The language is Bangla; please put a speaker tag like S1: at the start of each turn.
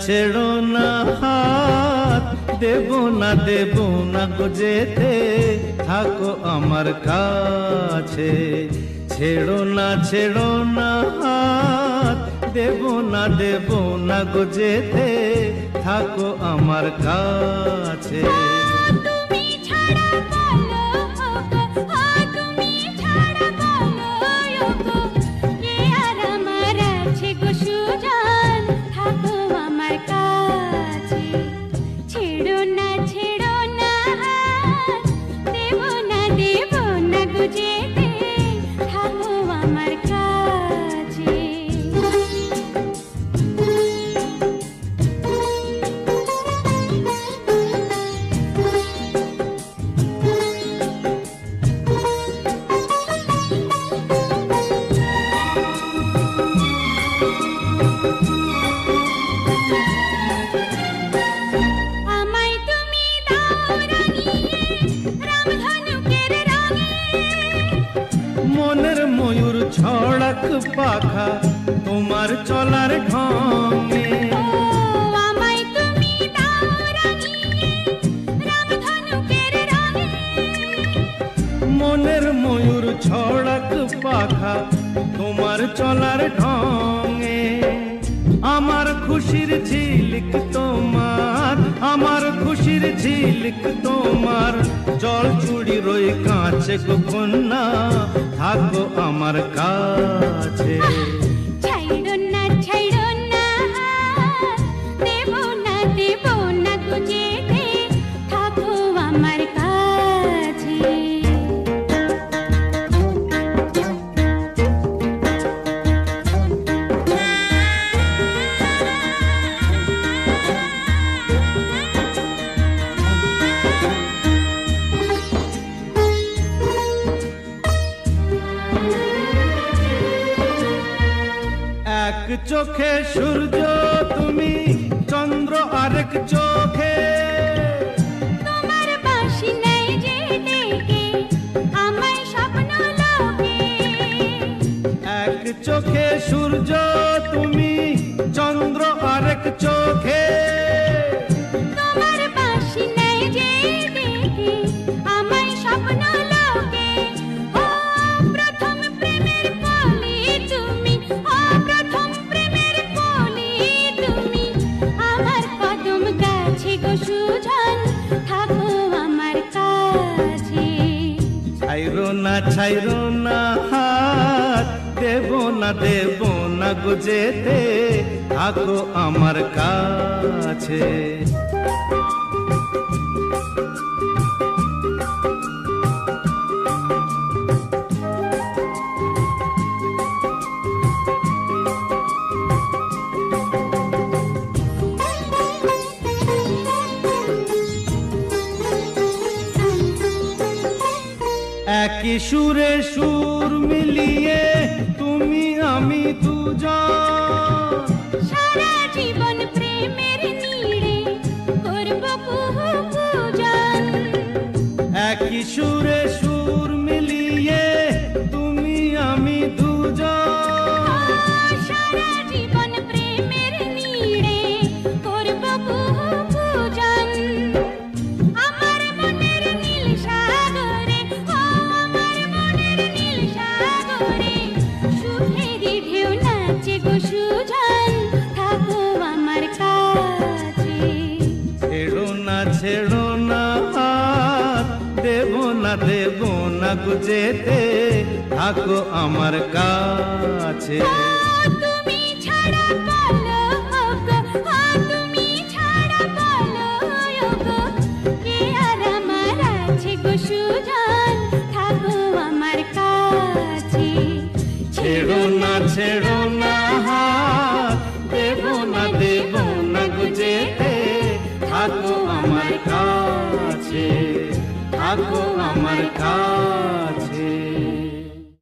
S1: ছেড়ো না হাত, দেব না গো যেতে, থাকো আমার কাছে। ছেড়ো না হাত, দেব না গো যেতে, থাকো আমার কাছে। মনের ময়ূর ছড়াক পাখা তোমার চলার ঢঙে,
S2: আমায় তুমি দাও রাঙিয়ে রামধনুকের রঙে।
S1: মনের ময়ূর ছড়াক পাখা তোমার চলার ঢঙে। আমার খুশির ঝিলিক তোমার, আমার খুশির ঝিলিক তোমার, জল চুড়ি রই কাছে গো কন্যা, থাকো আমার কাছে।
S2: ছাইড়ো না দেব না গো যেতে, থাকো আমার কাছে।
S1: এক চোখে সূর্য তুমি, চন্দ্র আরেক চোখে,
S2: তোমার বাঁশি নেই যে ডেকে আমায় স্বপ্ন লোকে।
S1: এক চোখে সূর্য তুমি, চন্দ্র আরেক চোখে,
S2: তোমার বাঁশি নেই যে ডেকে আমায় স্বপ্ন লোকে। ও প্রথম প্রেমের কলি তুমি, ও প্রথম প্রেমের কলি তুমি, আমার কদম গাছে গো সুজন, থাকো আমার কাছে।
S1: ছাইরো না হাত, দেব না গো যেতে, থাকো আমার কাছে। একই সুরে সুর মিলিয়ে তুমি আমি দুজন,
S2: সারা জীবন প্রেমের নীড়ে করব কুহু পূজন।
S1: একই সুরে সুর মিলিয়ে তুমি আমি দুজন,
S2: সারা জীবন প্রেমের নীড়ে করব কুহু পূজন। আমার মনের নীল সাগরে, ও আমার মনের নীল সাগরে, সুখেরই ঢেউ নাচে গো সুজন, থাকো আমার কাছে।
S1: ছেড়ো না হাত, দেব না গো যেতে, থাকো আমার কাছে।
S2: তুমি ছাড়া বলো গো, তুমি ছাড়া বলো গো, কে আর আমার আছে গো সুজন, থাকো আমার কাছে।
S1: ছেড়ো না হাত, দেব না গো যেতে, থাকো আমার কাছে, থাকো আমার কাছে।